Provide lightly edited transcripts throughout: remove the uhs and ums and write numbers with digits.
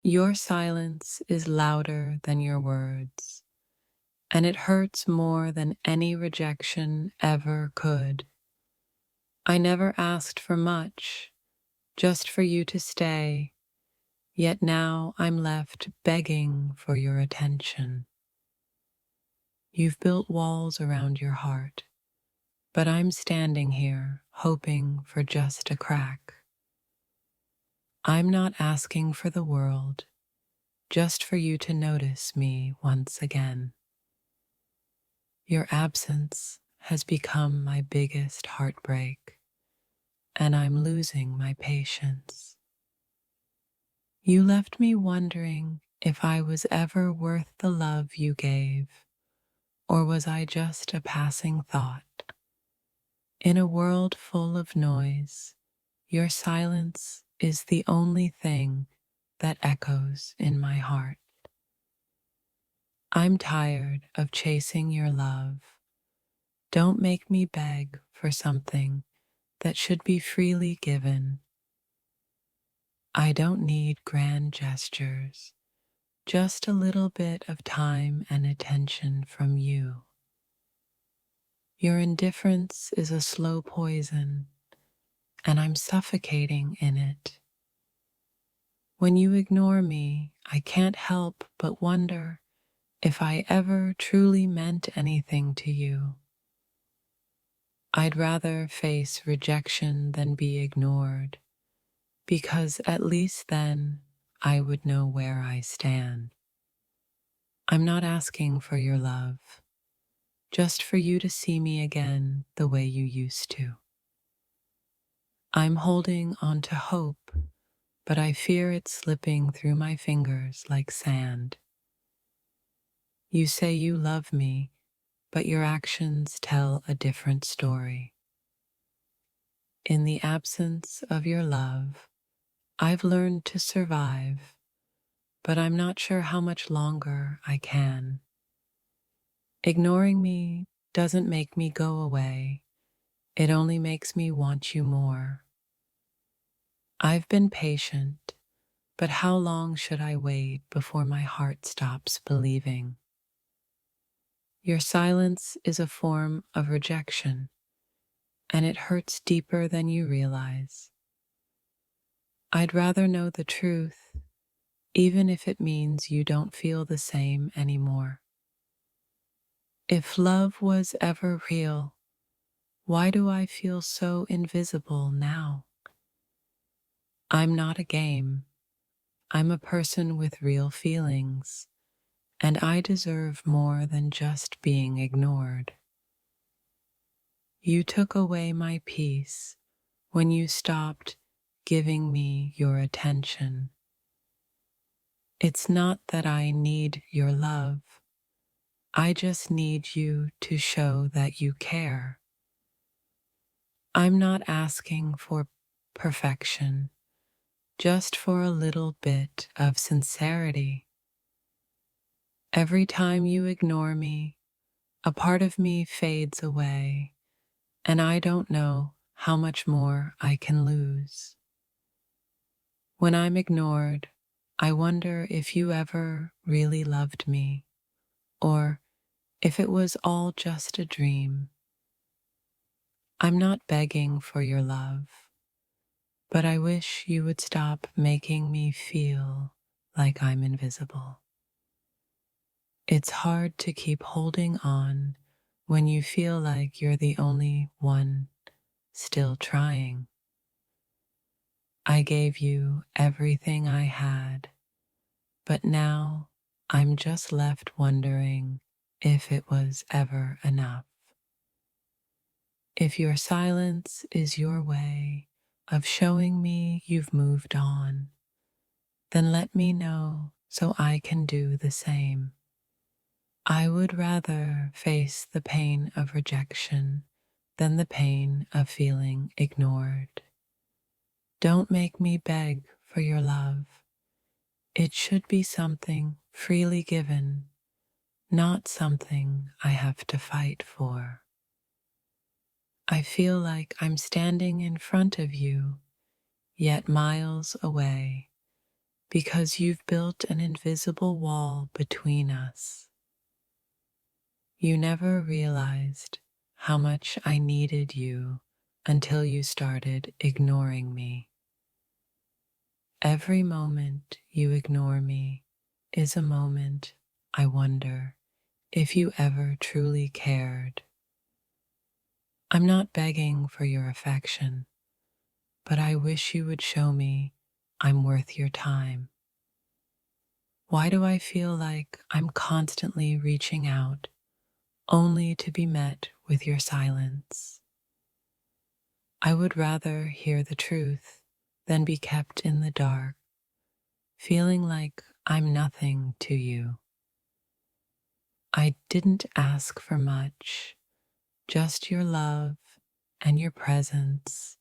Your silence is louder than your words, and it hurts more than any rejection ever could. I never asked for much, just for you to stay, yet now I'm left begging for your attention. You've built walls around your heart, but I'm standing here hoping for just a crack. I'm not asking for the world, just for you to notice me once again. Your absence has become my biggest heartbreak, and I'm losing my patience. You left me wondering if I was ever worth the love you gave, or was I just a passing thought? In a world full of noise, your silence is the only thing that echoes in my heart. I'm tired of chasing your love. Don't make me beg for something that should be freely given. I don't need grand gestures, just a little bit of time and attention from you. Your indifference is a slow poison, and I'm suffocating in it. When you ignore me, I can't help but wonder if I ever truly meant anything to you. I'd rather face rejection than be ignored, because at least then I would know where I stand. I'm not asking for your love, just for you to see me again the way you used to. I'm holding on to hope, but I fear it's slipping through my fingers like sand. You say you love me, but your actions tell a different story. In the absence of your love, I've learned to survive, but I'm not sure how much longer I can. Ignoring me doesn't make me go away. It only makes me want you more. I've been patient, but how long should I wait before my heart stops believing? Your silence is a form of rejection, and it hurts deeper than you realize. I'd rather know the truth, even if it means you don't feel the same anymore. If love was ever real, why do I feel so invisible now? I'm not a game. I'm a person with real feelings, and I deserve more than just being ignored. You took away my peace when you stopped giving me your attention. It's not that I need your love. I just need you to show that you care. I'm not asking for perfection, just for a little bit of sincerity. Every time you ignore me, a part of me fades away, and I don't know how much more I can lose. When I'm ignored, I wonder if you ever really loved me, or if it was all just a dream. I'm not begging for your love, but I wish you would stop making me feel like I'm invisible. It's hard to keep holding on when you feel like you're the only one still trying. I gave you everything I had, but now I'm just left wondering if it was ever enough. If your silence is your way of showing me you've moved on, then let me know so I can do the same. I would rather face the pain of rejection than the pain of feeling ignored. Don't make me beg for your love. It should be something freely given, not something I have to fight for. I feel like I'm standing in front of you, yet miles away, because you've built an invisible wall between us. You never realized how much I needed you until you started ignoring me. Every moment you ignore me is a moment I wonder if you ever truly cared. I'm not begging for your affection, but I wish you would show me I'm worth your time. Why do I feel like I'm constantly reaching out only to be met with your silence? I would rather hear the truth than be kept in the dark, feeling like I'm nothing to you. I didn't ask for much, just your love and your presence,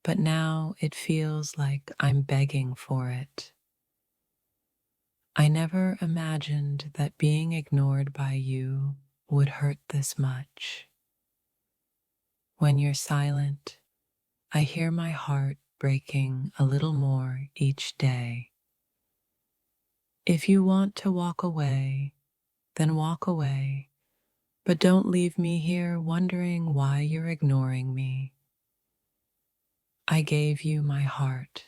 but now it feels like I'm begging for it. I never imagined that being ignored by you would hurt this much. When you're silent, I hear my heart breaking a little more each day. If you want to walk away, then walk away, but don't leave me here wondering why you're ignoring me. I gave you my heart,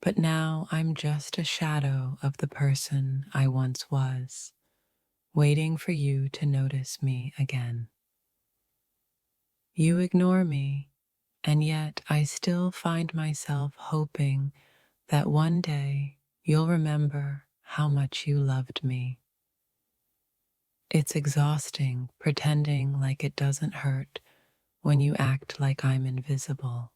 but now I'm just a shadow of the person I once was, waiting for you to notice me again. You ignore me, and yet I still find myself hoping that one day you'll remember how much you loved me. It's exhausting pretending like it doesn't hurt when you act like I'm invisible.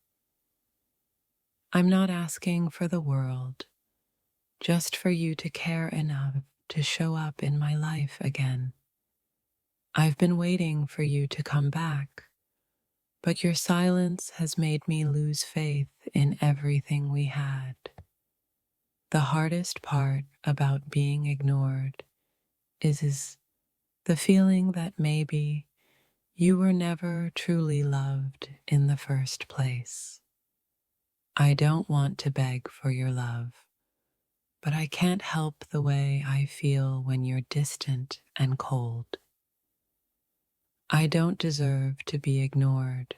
I'm not asking for the world, just for you to care enough to show up in my life again. I've been waiting for you to come back, but your silence has made me lose faith in everything we had. The hardest part about being ignored is the feeling that maybe you were never truly loved in the first place. I don't want to beg for your love, but I can't help the way I feel when you're distant and cold. I don't deserve to be ignored.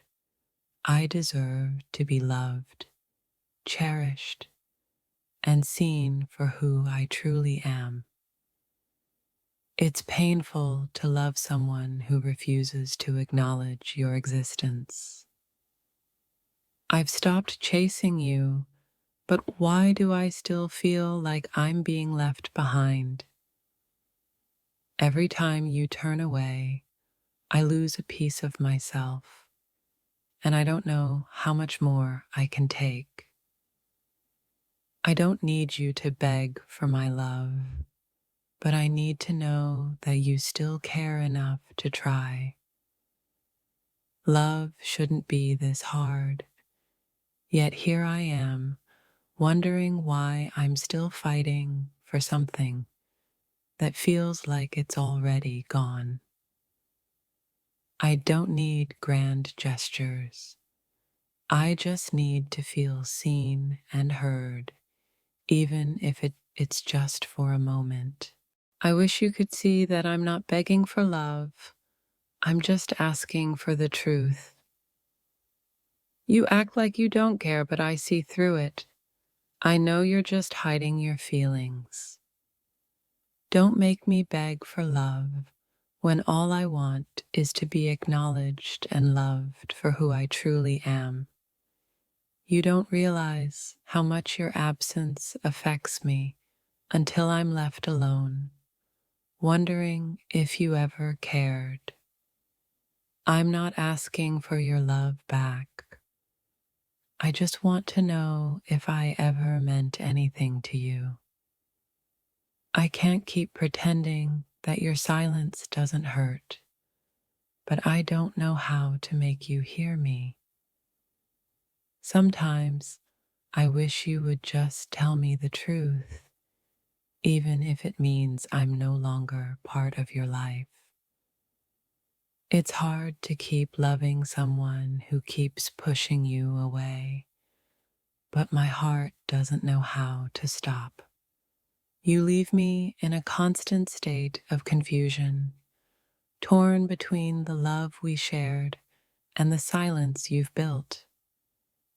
I deserve to be loved, cherished, and seen for who I truly am. It's painful to love someone who refuses to acknowledge your existence. I've stopped chasing you, but why do I still feel like I'm being left behind? Every time you turn away, I lose a piece of myself, and I don't know how much more I can take. I don't need you to beg for my love, but I need to know that you still care enough to try. Love shouldn't be this hard, yet here I am, wondering why I'm still fighting for something that feels like it's already gone. I don't need grand gestures. I just need to feel seen and heard, even if it's just for a moment. I wish you could see that I'm not begging for love. I'm just asking for the truth. You act like you don't care, but I see through it. I know you're just hiding your feelings. Don't make me beg for love when all I want is to be acknowledged and loved for who I truly am. You don't realize how much your absence affects me until I'm left alone, wondering if you ever cared. I'm not asking for your love back. I just want to know if I ever meant anything to you. I can't keep pretending that your silence doesn't hurt, but I don't know how to make you hear me. Sometimes I wish you would just tell me the truth, even if it means I'm no longer part of your life. It's hard to keep loving someone who keeps pushing you away, but my heart doesn't know how to stop. You leave me in a constant state of confusion, torn between the love we shared and the silence you've built.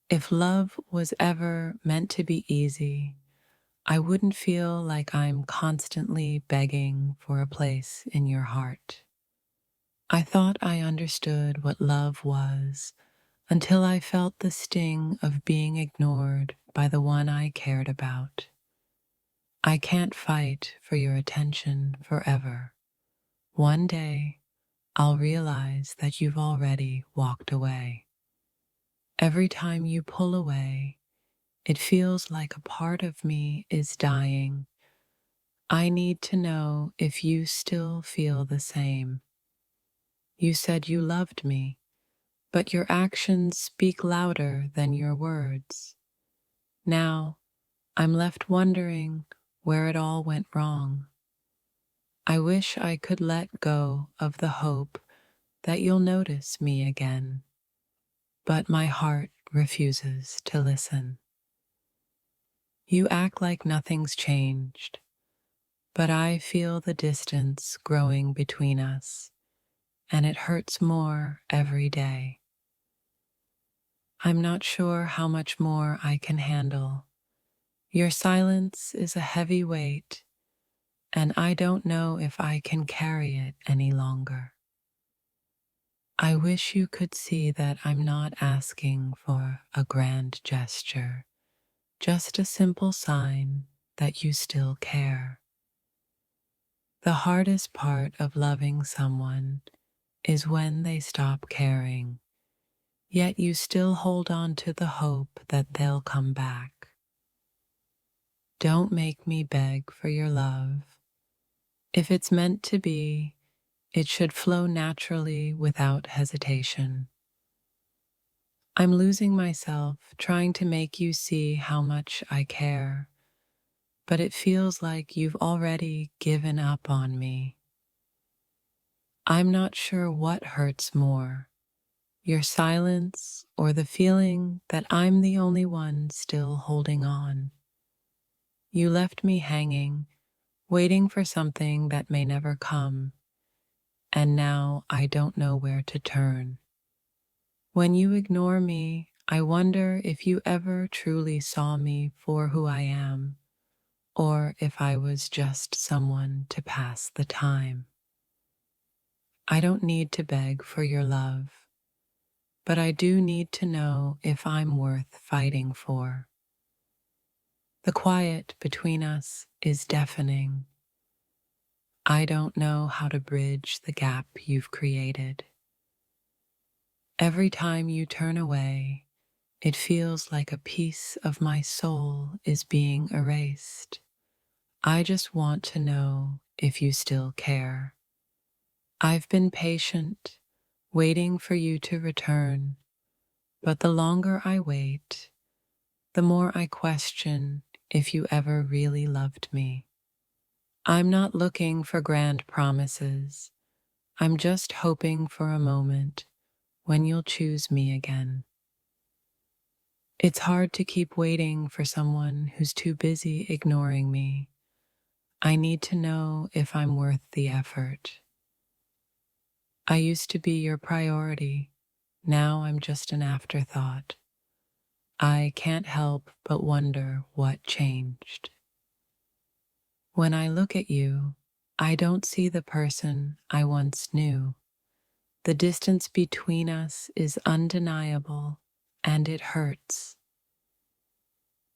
If love was ever meant to be easy, I wouldn't feel like I'm constantly begging for a place in your heart. I thought I understood what love was until I felt the sting of being ignored by the one I cared about. I can't fight for your attention forever. One day, I'll realize that you've already walked away. Every time you pull away, it feels like a part of me is dying. I need to know if you still feel the same. You said you loved me, but your actions speak louder than your words. Now, I'm left wondering where it all went wrong. I wish I could let go of the hope that you'll notice me again, but my heart refuses to listen. You act like nothing's changed, but I feel the distance growing between us, and it hurts more every day. I'm not sure how much more I can handle. Your silence is a heavy weight, and I don't know if I can carry it any longer. I wish you could see that I'm not asking for a grand gesture, just a simple sign that you still care. The hardest part of loving someone is when they stop caring, yet you still hold on to the hope that they'll come back. Don't make me beg for your love. If it's meant to be, it should flow naturally without hesitation. I'm losing myself trying to make you see how much I care, but it feels like you've already given up on me. I'm not sure what hurts more, your silence or the feeling that I'm the only one still holding on. You left me hanging, waiting for something that may never come, and now I don't know where to turn. When you ignore me, I wonder if you ever truly saw me for who I am, or if I was just someone to pass the time. I don't need to beg for your love, but I do need to know if I'm worth fighting for. The quiet between us is deafening. I don't know how to bridge the gap you've created. Every time you turn away, it feels like a piece of my soul is being erased. I just want to know if you still care. I've been patient, waiting for you to return, but the longer I wait, the more I question if you ever really loved me. I'm not looking for grand promises. I'm just hoping for a moment when you'll choose me again. It's hard to keep waiting for someone who's too busy ignoring me. I need to know if I'm worth the effort. I used to be your priority. Now I'm just an afterthought. I can't help but wonder what changed. When I look at you, I don't see the person I once knew. The distance between us is undeniable, and it hurts.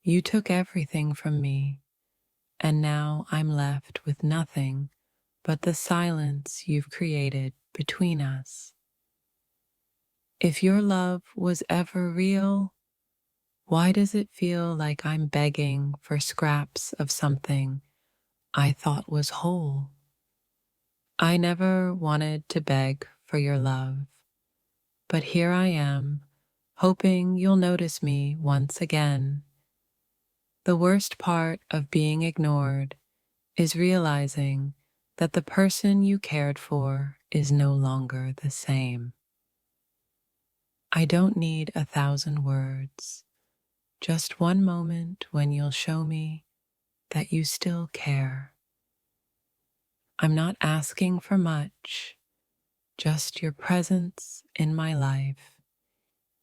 You took everything from me, and now I'm left with nothing but the silence you've created between us. If your love was ever real, why does it feel like I'm begging for scraps of something I thought was whole? I never wanted to beg for your love, but here I am, hoping you'll notice me once again. The worst part of being ignored is realizing that the person you cared for is no longer the same. I don't need 1,000 words, Just one moment when you'll show me that you still care. I'm not asking for much, just your presence in my life,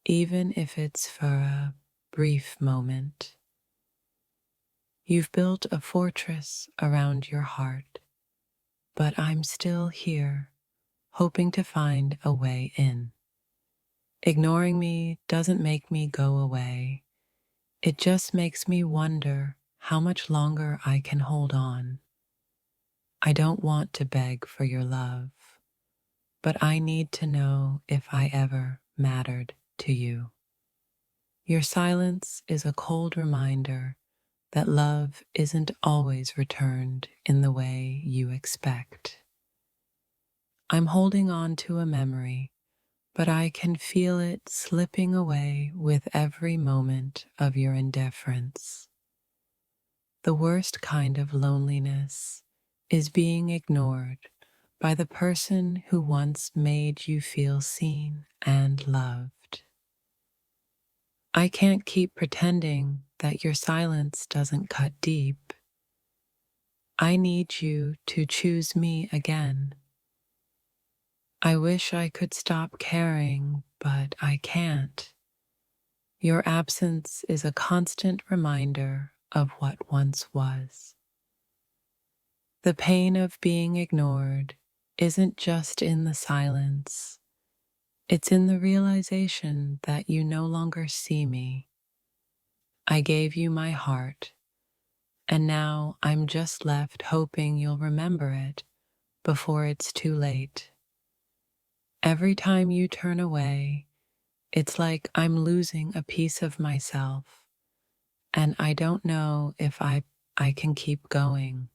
even if it's for a brief moment. You've built a fortress around your heart, but I'm still here, hoping to find a way in. Ignoring me doesn't make me go away. It just makes me wonder how much longer I can hold on. I don't want to beg for your love, but I need to know if I ever mattered to you. Your silence is a cold reminder that love isn't always returned in the way you expect. I'm holding on to a memory, but I can feel it slipping away with every moment of your indifference. The worst kind of loneliness is being ignored by the person who once made you feel seen and loved. I can't keep pretending that your silence doesn't cut deep. I need you to choose me again. I wish I could stop caring, but I can't. Your absence is a constant reminder of what once was. The pain of being ignored isn't just in the silence, it's in the realization that you no longer see me. I gave you my heart, and now I'm just left hoping you'll remember it before it's too late. Every time you turn away, it's like I'm losing a piece of myself, and I don't know if I can keep going.